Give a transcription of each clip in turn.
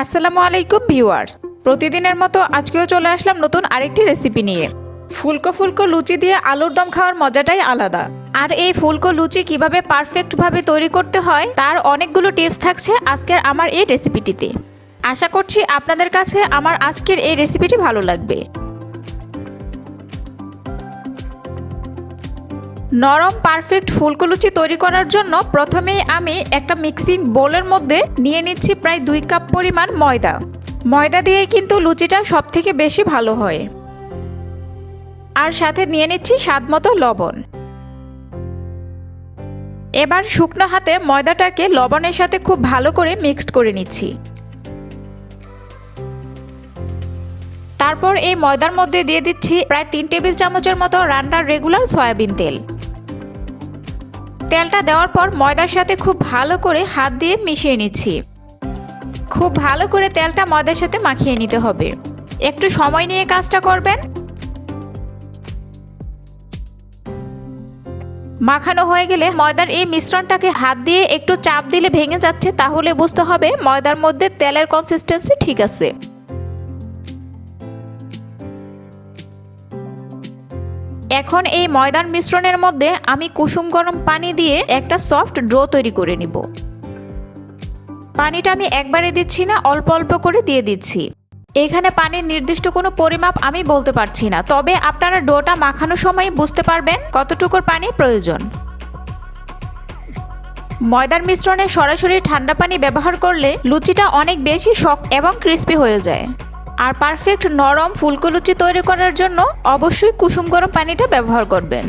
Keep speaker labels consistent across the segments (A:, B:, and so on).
A: আসসালামু আলাইকুম ভিউয়ার্স, প্রতিদিনের মতো আজকেও চলে আসলাম নতুন আরেকটি রেসিপি নিয়ে। ফুলকো ফুলকো লুচি দিয়ে আলুর দম খাওয়ার মজাটাই আলাদা। আর এই ফুলকো লুচি কিভাবে পারফেক্টভাবে তৈরি করতে হয় তার অনেকগুলো টিপস থাকছে আজকের আমার এই রেসিপিটিতে। আশা করছি আপনাদের কাছে আমার আজকের এই রেসিপিটি ভালো লাগবে। নরম পারফেক্ট ফুলকো লুচি তৈরি করার জন্য প্রথমেই আমি একটা মিক্সিং বোলের মধ্যে নিয়ে নিচ্ছি প্রায় 2 কাপ পরিমাণ ময়দা। ময়দা দিয়ে কিন্তু লুচিটা সবথেকে বেশি ভালো হয়। আর সাথে নিয়ে নিচ্ছি স্বাদমতো লবণ। এবার শুকনো হাতে ময়দাটাকে লবণের সাথে খুব ভালো করে মিক্সড করে নিচ্ছি। তারপর এই ময়দার মধ্যে দিয়ে দিচ্ছি প্রায় 3 টেবিল চামচের মতো রান্নার রেগুলার সয়াবিন তেল। তেলটা দেওয়ার পর ময়দার সাথে খুব ভালো করে হাত দিয়ে মিশিয়ে নিচ্ছি। খুব ভালো করে তেলটা ময়দার সাথে মাখিয়ে নিতে হবে। একটু সময় নিয়ে কাজটা করবেন। মাখানো হয়ে গেলে ময়দার এই মিশ্রণটাকে হাত দিয়ে একটু চাপ দিলে ভেঙে যাচ্ছে, তাহলে বুঝতে হবে ময়দার মধ্যে তেলের কনসিস্টেন্সি ঠিক আছে। এখন এই ময়দার মিশ্রণের মধ্যে আমি কুসুম গরম পানি দিয়ে একটা সফট ডো তৈরি করে নিব। পানিটা আমি একবারে দিচ্ছি না, অল্প অল্প করে দিয়ে দিচ্ছি। এখানে পানির নির্দিষ্ট কোনো পরিমাপ আমি বলতে পারছি না, তবে আপনারা ডোটা মাখানোর সময় বুঝতে পারবেন কতটুকুর পানি প্রয়োজন। ময়দার মিশ্রণে সরাসরি ঠান্ডা পানি ব্যবহার করলে লুচিটা অনেক বেশি শক্ত এবং ক্রিস্পি হয়ে যায়। আর পারফেক্ট নরম ফুলকো লুচি তৈরি করার জন্য অবশ্যই কুসুম গরম পানিটা ব্যবহার করবেন।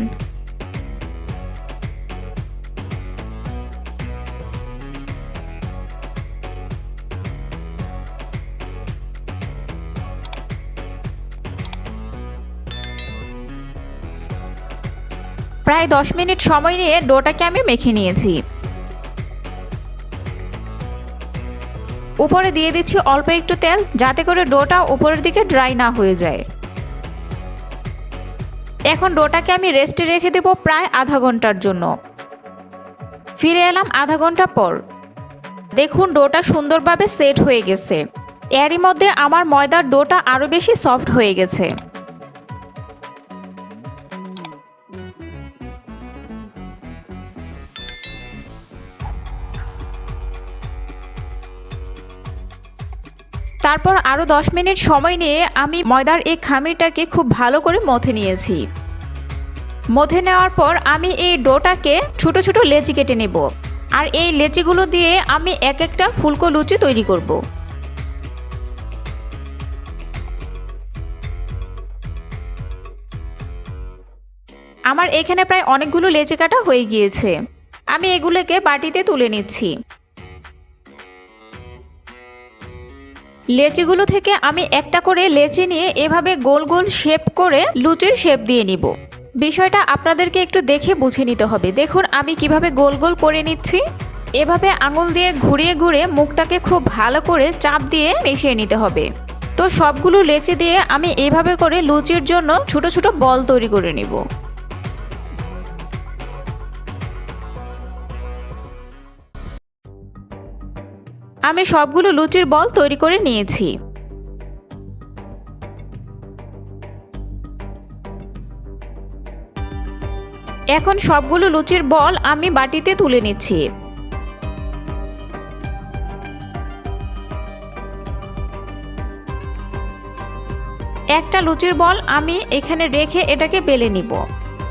A: প্রায় 10 মিনিট সময় নিয়ে ডোটাকে আমি মেখে নিয়েছি। উপরে দিয়ে দিচ্ছি অল্প একটু তেল, যাতে করে ডোটা উপরের দিকে ড্রাই না হয়ে যায়। এখন ডোটাকে আমি রেস্টে রেখে দেব প্রায় আধা ঘন্টার জন্য। ফিরে এলাম আধা ঘন্টা পর। দেখুন ডোটা সুন্দরভাবে সেট হয়ে গেছে। এরই মধ্যে আমার ময়দার ডোটা আরও বেশি সফট হয়ে গেছে। তারপর আরও 10 মিনিট সময় নিয়ে আমি ময়দার এই খামিরটাকে খুব ভালো করে মথে নিয়েছি। মথে নেওয়ার পর আমি এই ডোটাকে ছোট ছোট লেচি কেটে নেব। আর এই লেচিগুলো দিয়ে আমি এক একটা ফুলকো লুচি তৈরি করব। আমার এখানে প্রায় অনেকগুলো লেচি কাটা হয়ে গিয়েছে। আমি এগুলোকে বাটিতে তুলে নিচ্ছি। লেচিগুলো থেকে আমি একটা করে লেচি নিয়ে এভাবে গোল গোল শেপ করে লুচির শেপ দিয়ে নিব। বিষয়টা আপনাদেরকে একটু দেখে বুঝে নিতে হবে। দেখুন আমি কিভাবে গোল গোল করে নিচ্ছি। এভাবে আঙুল দিয়ে ঘুরিয়ে ঘুরিয়ে মুখটাকে খুব ভালো করে চাপ দিয়ে মিশিয়ে নিতে হবে। তো সবগুলো লেচি দিয়ে আমি এভাবে করে লুচির জন্য ছোট ছোট বল তৈরি করে নিব। আমি সবগুলো লুচির বল তৈরি করে নিয়েছি। এখন সবগুলো লুচির বল আমি বাটিতে তুলে নিচ্ছি। একটা লুচির বল আমি এখানে রেখে এটাকে বেলে নিব।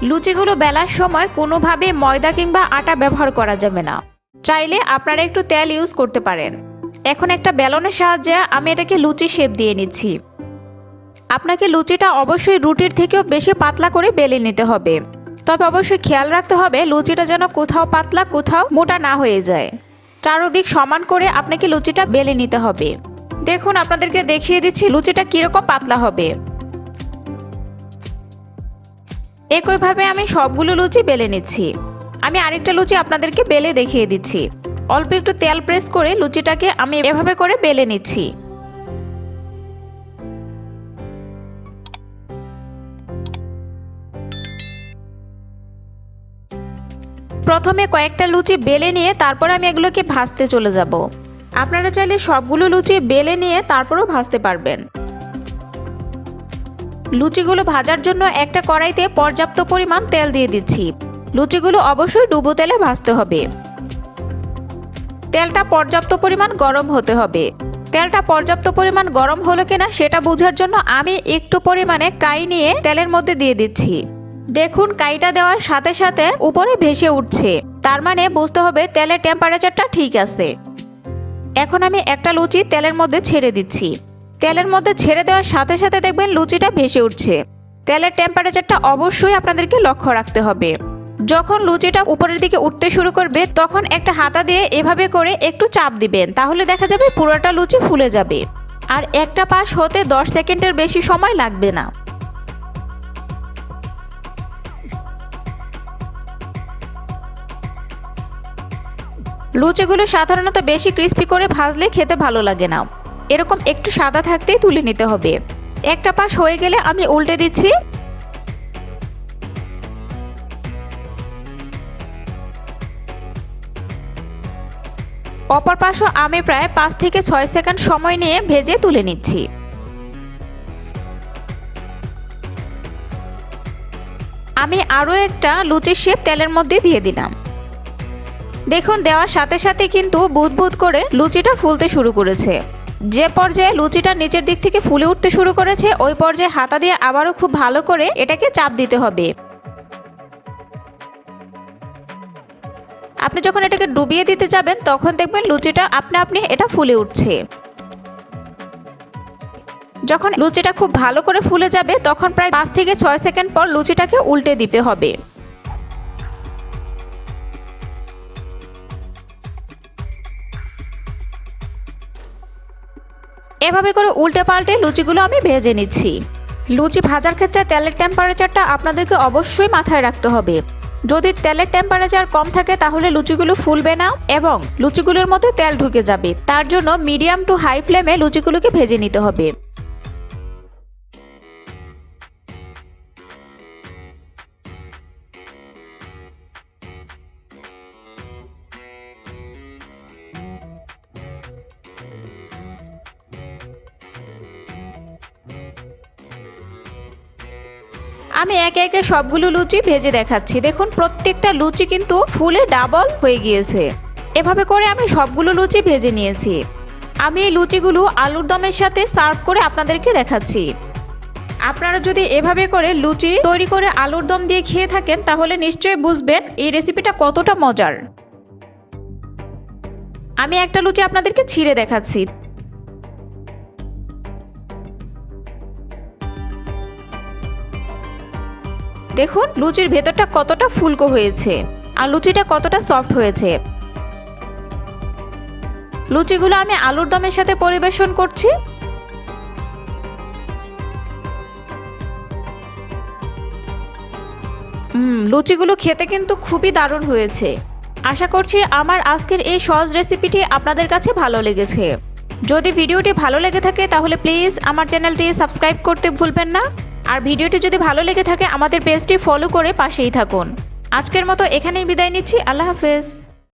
A: লুচিগুলো বেলার সময় কোনোভাবে ময়দা কিংবা আটা ব্যবহার করা যাবে না। চাইলে আপনারা একটু তেল ইউজ করতে পারেন। এখন একটা বেলনের সাহায্যে আমি এটাকে লুচি শেপ দিয়ে নিচ্ছি। আপনাকে লুচিটা অবশ্যই রুটির থেকেও বেশি পাতলা করে বেলে নিতে হবে। তবে অবশ্যই খেয়াল রাখতে হবে লুচিটা যেন কোথাও পাতলা কোথাও মোটা না হয়ে যায়। চারদিক সমান করে আপনাকে লুচিটা বেলে নিতে হবে। দেখুন আপনাদেরকে দেখিয়ে দিচ্ছি লুচিটা কিরকম পাতলা হবে। একইভাবে আমি সবগুলো লুচি বেলে নিচ্ছি। আমি আরেকটা লুচি আপনাদেরকে বেলে দেখিয়ে দিচ্ছি। অল্প একটু তেল প্রেস করে লুচিটাকে আমি এভাবে করে বেলে নিচ্ছি। প্রথমে কয়েকটা লুচি বেলে নিয়ে তারপর আমি এগুলোকে ভাজতে চলে যাব। আপনারা চাইলে সবগুলো লুচি বেলে নিয়ে তারপরও ভাজতে পারবেন। লুচিগুলো ভাজার জন্য একটা কড়াইতে পর্যাপ্ত পরিমাণ তেল দিয়ে দিচ্ছি। লুচিগুলো অবশ্যই ডুবো তেলে ভাজতে হবে। তেলটা পর্যাপ্ত পরিমাণ গরম হতে হবে। তেলটা পর্যাপ্ত পরিমাণ গরম হলো কিনা সেটা বোঝার জন্য আমি একটু পরিমাণে কাই নিয়ে তেলের মধ্যে দিয়ে দিচ্ছি। দেখুন কাইটা দেওয়ার সাথে সাথে উপরে ভেসে উঠছে, তার মানে বুঝতে হবে তেলের টেম্পারেচারটা ঠিক আছে। এখন আমি একটা লুচি তেলের মধ্যে ছেড়ে দিচ্ছি। তেলের মধ্যে ছেড়ে দেওয়ার সাথে সাথে দেখবেন লুচিটা ভেসে উঠছে। তেলের টেম্পারেচারটা অবশ্যই আপনাদেরকে লক্ষ্য রাখতে হবে। যখন লুচিটা উপরের দিকে উঠতে শুরু করবে তখন একটা হাতা দিয়ে এভাবে করে একটু চাপ দিবেন, তাহলে দেখা যাবে পুরোটা লুচি ফুলে যাবে। আর একটা পাশ হতে 10 সেকেন্ডের বেশি সময় লাগবে না। লুচিগুলো সাধারণত বেশি ক্রিস্পি করে ভাজলে খেতে ভালো লাগে না, এরকম একটু সাদা থাকতেই তুলে নিতে হবে। একটা পাশ হয়ে গেলে আমি উল্টে দিচ্ছি। অপর পাশও আমি প্রায় 5 থেকে 6 সেকেন্ড সময় নিয়ে ভেজে তুলে নিচ্ছি। আমি আরও একটা লুচির শেপ তেলের মধ্যে দিয়ে দিলাম। দেখুন দেওয়ার সাথে সাথে কিন্তু বুদবুদ করে লুচিটা ফুলতে শুরু করেছে। যে পর্যায়ে লুচিটা নিচের দিক থেকে ফুলে উঠতে শুরু করেছে ওই পর্যায়ে হাতা দিয়ে আবারও খুব ভালো করে এটাকে চাপ দিতে হবে। আপনি যখন এটাকে ডুবিয়ে দিতে যাবেন তখন দেখবেন লুচিটা আপনা আপনি এটা ফুলে উঠছে। যখন লুচিটা খুব ভালো করে ফুলে যাবে তখন প্রায় 5 থেকে 6 সেকেন্ড পর লুচিটাকে উল্টে দিতে হবে। এভাবে করে উল্টে পাল্টে লুচিগুলো আমি ভেজে নিচ্ছি। লুচি ভাজার ক্ষেত্রে তেলের টেম্পারেচারটা আপনাদেরকে অবশ্যই মাথায় রাখতে হবে। যদি তেলের টেম্পারেচার কম থাকে তাহলে লুচিগুলো ফুলবে না এবং লুচিগুলোর মধ্যে তেল ঢুকে যাবে। তার জন্য মিডিয়াম টু হাই ফ্লেমে লুচিগুলোকে ভেজে নিতে হবে। আমি একে একে সবগুলো লুচি ভেজে দেখাচ্ছি। দেখুন প্রত্যেকটা লুচি কিন্তু ফুলে ডাবল হয়ে গিয়েছে। এভাবে করে আমি সবগুলো লুচি ভেজে নিয়েছি। আমি এই লুচিগুলো আলুর দমের সাথে সার্ভ করে আপনাদেরকে দেখাচ্ছি। আপনারা যদি এভাবে করে লুচি তৈরি করে আলুর দম দিয়ে খেয়ে থাকেন তাহলে নিশ্চয়ই বুঝবেন এই রেসিপিটা কতটা মজার। আমি একটা লুচি আপনাদেরকে ছিঁড়ে দেখাচ্ছি। দেখুন লুচির ভেতরটা কতটা ফুলকো হয়েছে আর লুচিটা কতটা সফট হয়েছে। লুচিগুলো আমি আলুর দমের সাথে পরিবেশন করছি। লুচিগুলো খেতে কিন্তু খুবই দারুণ হয়েছে। আশা করছি আমার আজকের এই সহজ রেসিপিটি আপনাদের কাছে ভালো লেগেছে। যদি ভিডিওটি ভালো লেগে থাকে তাহলে প্লিজ আমার চ্যানেলটি সাবস্ক্রাইব করতে ভুলবেন না। আর ভিডিওটি যদি ভালো লেগে থাকে আমাদের পেজটি ফলো করে পাশেই থাকুন। আজকের মতো এখানেই বিদায় নিচ্ছি। আল্লাহ হাফেজ।